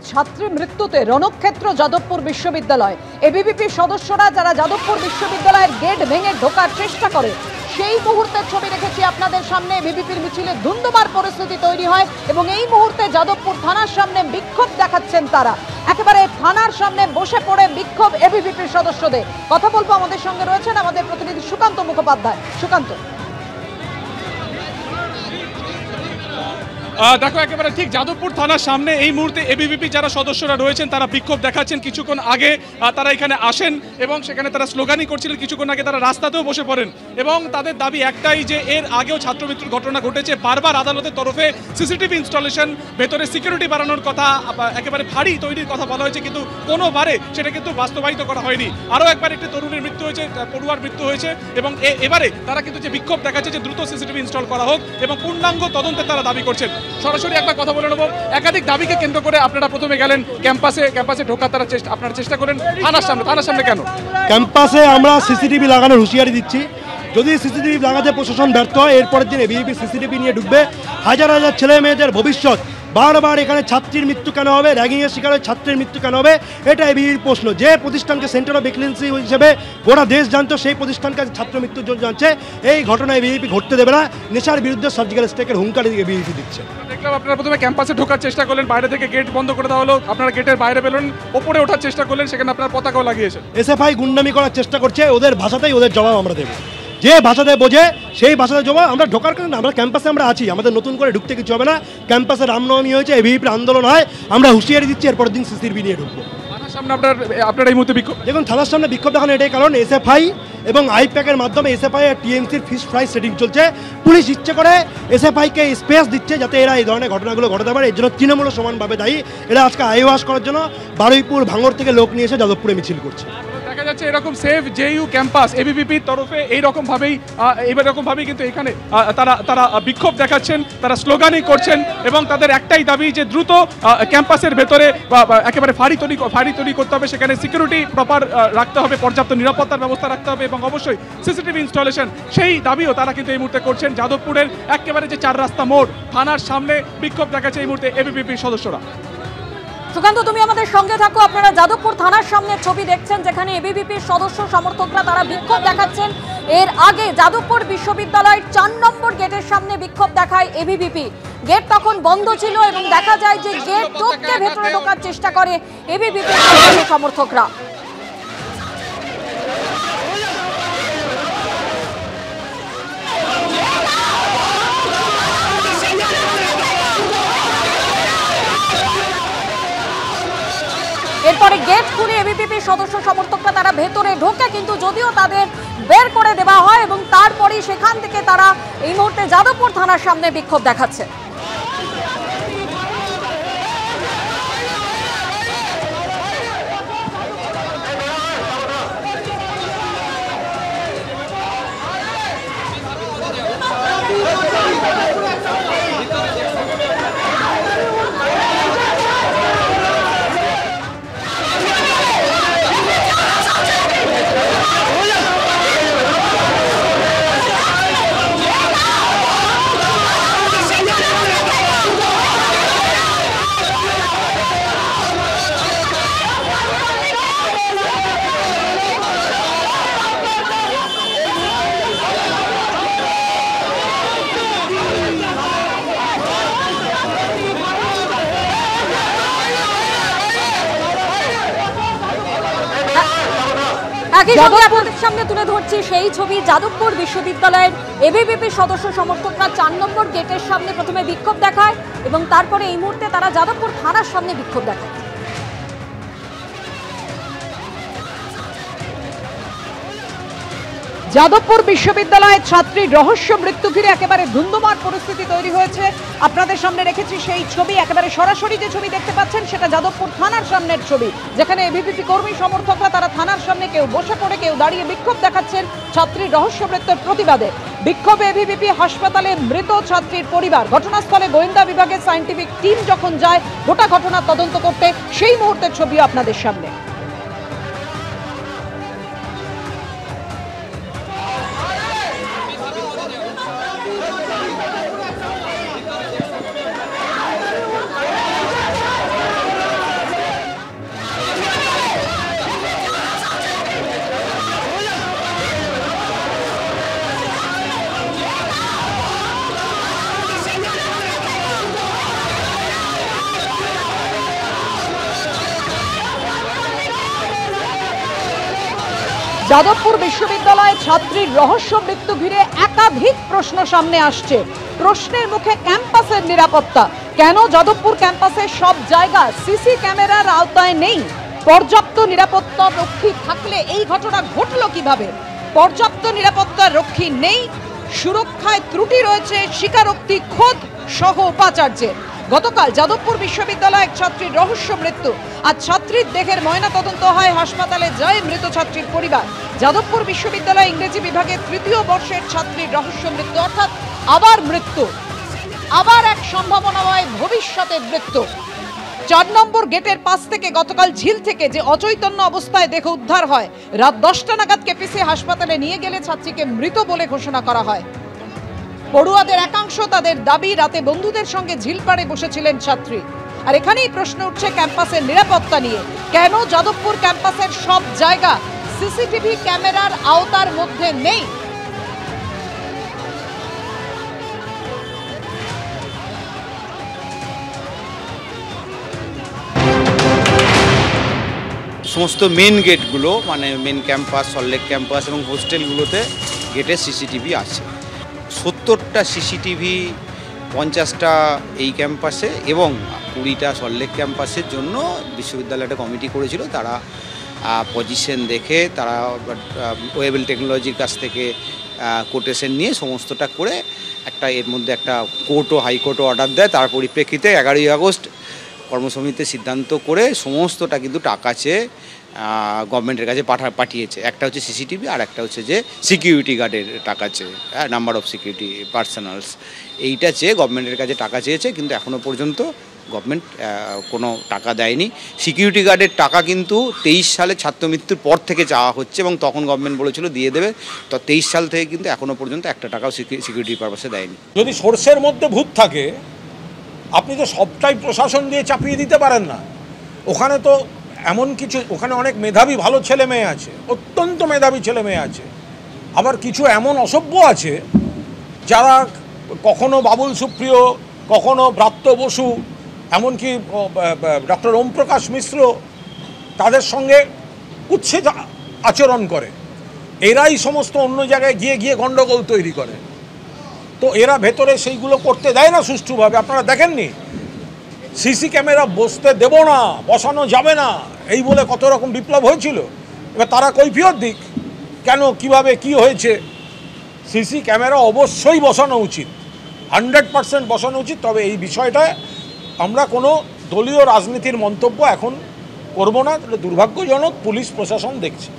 ছাত্রী মৃত্যুতে রণক্ষেত্র যাদবপুর বিশ্ববিদ্যালয়। এবিভিপি সদস্যরা যারা যাদবপুর বিশ্ববিদ্যালয়ের গেট ভেঙে ঢোকার চেষ্টা করে সেই মুহূর্তের ছবি রেখেছি আপনাদের সামনে। এবিভিপির মিছিলে ধুন্ধুমার পরিস্থিতি তৈরি হয় এবং এই মুহূর্তে যাদবপুর থানার সামনে বিক্ষোভ দেখাচ্ছেন তারা। একেবারে থানার সামনে বসে পড়ে বিক্ষোভ এবিভিপির সদস্যদের। কথা বলবো, আমাদের সঙ্গে রয়েছেন আমাদের প্রতিনিধি সুকান্ত মুখোপাধ্যায়। সুকান্ত, দেখো একেবারে ঠিক যাদবপুর থানার সামনে এই মুহূর্তে এবিভিপি যারা সদস্যরা রয়েছেন তারা বিক্ষোভ দেখাচ্ছেন। কিছুক্ষণ আগে তারা এখানে আসেন এবং সেখানে তারা স্লোগানই করছিলেন। কিছুক্ষণ আগে তারা রাস্তাতেও বসে পড়েন এবং তাদের দাবি একটাই যে এর আগেও ছাত্রমৃত্যুর ঘটনা ঘটেছে। বারবার আদালতের তরফে সিসিটিভি ইনস্টলেশন, ভেতরে সিকিউরিটি বাড়ানোর কথা, একেবারে ফাঁড়ি তৈরির কথা বলা হয়েছে, কিন্তু কোনোবারে সেটা কিন্তু বাস্তবায়িত করা হয়নি। আরও একবার একটি তরুণীর মৃত্যু হয়েছে, পড়ুয়ার মৃত্যু হয়েছে এবং এবারে তারা কিন্তু যে বিক্ষোভ দেখাচ্ছে যে দ্রুত সিসিটিভি ইনস্টল করা হোক এবং পূর্ণাঙ্গ তদন্তের তারা দাবি করছেন। সরাসরি একবার কথা বলে নেব। একাধিক দাবিকে কেন্দ্র করে আপনারা প্রথমে গেলেন ক্যাম্পাসে ঢোকার তারা আপনারা চেষ্টা করেন থানার সামনে কেন? ক্যাম্পাসে আমরা সিসিটিভি লাগানোর হুঁশিয়ারি দিচ্ছি। যদি সিসিটিভি লাগাতে প্রশাসন ব্যর্থ হয়, এরপরের দিন এবিভিপি সিসিটিভি নিয়ে ঢুকবে। হাজার হাজার ছেলে মেয়েদের ভবিষ্যৎ, বারবার এখানে ছাত্রীর মৃত্যু কেন হবে, র্যাগিংয়ের শিকার হয়ে ছাত্রের মৃত্যু কেন হবে, এটা এবিভিপির প্রশ্ন। যে প্রতিষ্ঠানকে সেন্টার অফ এক্সেলেন্সি হিসেবে গোটা দেশ জানতো, সেই প্রতিষ্ঠানকে ছাত্র মৃত্যুর জন্য জানছে। এই ঘটনা এবিভিপি ঘটতে দেবে না। নেশার বিরুদ্ধে সার্জিক্যাল স্ট্রাইকের হুঙ্কারি এবিভিপি দিচ্ছে। দেখলাম আপনারা প্রথমে ক্যাম্পাসে ঢোকার চেষ্টা করলেন, বাইরে থেকে গেট বন্ধ করে দেওয়া হলো, আপনারা গেটের বাইরে পেলেন, ওপরে ওঠার চেষ্টা করলেন, সেখানে আপনার পতাকাও লাগিয়েছেন। এসএফআই গুন্ডামি করার চেষ্টা করছে, ওদের ভাষাতেই ওদের জবাব আমরা দেবো। যে ভাষাতে বোঝে সেই ভাষাতে জবাব আমরা ঢোকার কারণে আমরা ক্যাম্পাসে আমরা আছি, আমাদের নতুন করে ঢুকতে কিছু হবে না। ক্যাম্পাসে রামনবমী হয়েছে, এবিভিপির আন্দোলন হয়, আমরা হুঁশিয়ারি দিচ্ছি এরপরের দিন সিসিটিভি নিয়ে ঢুকবো। থানার সামনে আপনার এই মুহূর্তে বিক্ষোভ, দেখুন থানার সামনে বিক্ষোভ দেখানো এটাই কারণ এসএফআই এবং আইপ্যাকের মাধ্যমে এসএফআই আর টিএমসির ফিশ ফ্রাই সেটিং চলছে। পুলিশ ইচ্ছে করে এসএফআইকে স্পেস দিচ্ছে যাতে এরা এই ধরনের ঘটনাগুলো ঘটাতে পারে। এর জন্য তৃণমূল সমানভাবে দায়ী। এরা আজকে আইওয়াস করার জন্য বারুইপুর ভাঙড় থেকে লোক নিয়ে এসে যাদবপুরে মিছিল করছে। দেখা যাচ্ছে এরকম সেভ জেইউ ক্যাম্পাস এবিভিপির তরফে এইরকমভাবেই কিন্তু এখানে তারা বিক্ষোভ দেখাচ্ছেন, তারা স্লোগানই করছেন এবং তাদের একটাই দাবি যে দ্রুত ক্যাম্পাসের ভেতরে একেবারে ফাঁড়ি তৈরি করতে হবে, সেখানে সিকিউরিটি প্রপার রাখতে হবে, পর্যাপ্ত নিরাপত্তার ব্যবস্থা রাখতে হবে এবং অবশ্যই সিসিটিভি ইনস্টলেশন, সেই দাবিও তারা কিন্তু এই মুহূর্তে করছেন। যাদবপুরের একেবারে যে 4 রাস্তা মোড় থানার সামনে বিক্ষোভ দেখাচ্ছে এই মুহূর্তে এবিভিপির সদস্যরা। সুকান্ত, তুমি আমাদের সঙ্গে থাকো। আপনারা যাদবপুর থানার সামনে ছবি দেখছেন, যেখানে এবিভিপির সদস্য সমর্থকরা তারা বিক্ষোভ দেখাচ্ছেন। এর আগে যাদবপুর বিশ্ববিদ্যালয়ের 4 নম্বর গেটের সামনে বিক্ষোভ দেখায় এবিভিপি। গেট তখন বন্ধ ছিল এবং দেখা যায় যে গেট টপকে ভেতরে ঢোকার চেষ্টা করে এবিভিপির সমর্থকরা। এরপরে গেট খুলে এবিভিপি সদস্য সমর্থকরা তারা ভেতরে ঢোকে, কিন্তু যদিও তাদের বের করে দেওয়া হয় এবং তারপরেই সেখান থেকে তারা এই মুহূর্তে যাদবপুর থানার সামনে বিক্ষোভ দেখাচ্ছে। একই সঙ্গে আপনাদের সামনে তুলে ধরছি সেই ছবি। যাদবপুর বিশ্ববিদ্যালয়ের এবিভিপি সদস্য সমর্থকরা 4 নম্বর গেটের সামনে প্রথমে বিক্ষোভ দেখায় এবং তারপরে এই মুহূর্তে তারা যাদবপুর থানার সামনে বিক্ষোভ দেখায়। যাদবপুর বিশ্ববিদ্যালয়ের ছাত্রীর রহস্য মৃত্যু ঘিরে একেবারে ধুন্ধুমার পরিস্থিতি তৈরি হয়েছে। আপনাদের সামনে রেখেছি সেই ছবি। একেবারে সরাসরি যে ছবি দেখতে পাচ্ছেন সেটা যাদবপুর থানার সামনের ছবি, যেখানে এবিভিপি কর্মী সমর্থকরা তারা থানার সামনে কেউ বসে পড়ে কেউ দাঁড়িয়ে বিক্ষোভ দেখাচ্ছেন ছাত্রীর রহস্য মৃত্যুর প্রতিবাদে। বিক্ষোভে এবিভিপি হাসপাতালে মৃত ছাত্রীর পরিবার। ঘটনাস্থলে গোয়েন্দা বিভাগের সায়েন্টিফিক টিম যখন যায় গোটা ঘটনার তদন্ত করতে, সেই মুহূর্তের ছবিও আপনাদের সামনে। যাদবপুর বিশ্ববিদ্যালয়ে ছাত্রীর রহস্য মৃত্যু ঘিরে একাধিক প্রশ্ন সামনে আসছে। প্রশ্নের মুখে ক্যাম্পাসের নিরাপত্তা। কেন যাদবপুর ক্যাম্পাসের সব জায়গা সিসি ক্যামেরার আওতায় নেই? পর্যাপ্ত নিরাপত্তা রক্ষী থাকলে এই ঘটনা ঘটল কিভাবে? পর্যাপ্ত নিরাপত্তা রক্ষী নেই, সুরক্ষায় ত্রুটি রয়েছে স্বীকারোক্তি খোদ সহ উপাচার্যের। গতকাল যাদবপুর বিশ্ববিদ্যালয়ে এক ছাত্রীর রহস্য মৃত্যু। আজ ছাত্রীর দেহের ময়নাতদন্ত হয়, হাসপাতালে যায় মৃত ছাত্রীর পরিবার। যাদবপুর বিশ্ববিদ্যালয় ইংরেজি বিভাগের ৩য় বর্ষের ছাত্রীর রহস্য মৃত্যু, অর্থাৎ আবার মৃত্যু, আবার এক সম্ভাবনাময় ভবিষ্যতের মৃত্যু। ৪ নম্বর গেটের পাশ থেকে গতকাল ঝিল থেকে যে অচৈতন্য অবস্থায় দেহ উদ্ধার হয়, রাত 10টা নাগাদ কেপিসি হাসপাতালে নিয়ে গেলে ছাত্রীকে মৃত বলে ঘোষণা করা হয়। পড়ুয়াদের একাংশ তাদের দাবি, রাতে বন্ধুদের সঙ্গে ঝিল পাড়ে বসেছিলেন ছাত্রী। আর এখানেই প্রশ্ন উঠছে ক্যাম্পাসের নিরাপত্তা নিয়ে। কেন যাদবপুর ক্যাম্পাসের সব জায়গা সিসিটিভি ক্যামেরার আওতার মধ্যে নেই? সমস্ত মেন গেটগুলো মানে মেন ক্যাম্পাস, সল্টলেক ক্যাম্পাস এবং হোস্টেলগুলোতে গেটে সিসিটিভি আছে। 70টা সিসিটিভি, 50টা এই ক্যাম্পাসে এবং 20টা সল্টলেক ক্যাম্পাসের জন্য বিশ্ববিদ্যালয় একটা কমিটি করেছিল। তারা পজিশন দেখে তারা ওয়েবেল টেকনোলজির কাছ থেকে কোটেশন নিয়ে সমস্তটা করে একটা এর মধ্যে একটা কোর্টও হাইকোর্টও অর্ডার দেয়। তার পরিপ্রেক্ষিতে 11ই আগস্ট কর্মসমিতিতে সিদ্ধান্ত করে সমস্তটা কিন্তু টাকা চেয়ে গভর্নমেন্টের কাছে পাঠিয়েছে। একটা হচ্ছে সিসিটিভি আর একটা হচ্ছে যে সিকিউরিটি গার্ডের টাকা চেয়ে, নাম্বার অফ সিকিউরিটি পার্সোনালস, এইটা চেয়ে গভর্নমেন্টের কাছে টাকা চেয়েছে, কিন্তু এখনও পর্যন্ত গভর্নমেন্ট কোনো টাকা দেয়নি। সিকিউরিটি গার্ডের টাকা কিন্তু 23 সালে ছাত্র মৃত্যুর পর থেকে চাওয়া হচ্ছে এবং তখন গভর্নমেন্ট বলেছিল দিয়ে দেবে। তো 23 সাল থেকে কিন্তু এখনও পর্যন্ত একটা টাকাও সিকিউরিটি পারপাসে দেয়নি। যদি সোর্সের মধ্যে ভূত থাকে আপনি তো সবটাই প্রশাসন দিয়ে চাপিয়ে দিতে পারেন না। ওখানে তো এমন কিছু, ওখানে অনেক মেধাবী ভালো ছেলে মেয়ে আছে, অত্যন্ত মেধাবী ছেলে মেয়ে আছে, আবার কিছু এমন অসভ্য আছে যারা কখনো বাবুল সুপ্রিয়, কখনো ব্রাত্য বসু, এমনকি ডক্টর ওমপ্রকাশ মিশ্র, তাদের সঙ্গে উচ্ছেদ আচরণ করে। এরাই সমস্ত অন্য জায়গায় গিয়ে গণ্ডগোল তৈরি করে। তো এরা ভেতরে সেইগুলো করতে দেয় না সুষ্ঠুভাবে। আপনারা দেখেননি সিসি ক্যামেরা বসতে দেব না, বসানো যাবে না, এই বলে কত রকম বিপ্লব হয়েছিল। এবার তারা কৈফিয়ত দিক, কেন, কিভাবে, কি হয়েছে। সিসি ক্যামেরা অবশ্যই বসানো উচিত, 100% বসানো উচিত। তবে এই বিষয়টা আমরা কোনো দলীয় রাজনীতির মন্তব্য এখন করব না, দুর্ভাগ্যজনক পুলিশ প্রশাসন দেখছে।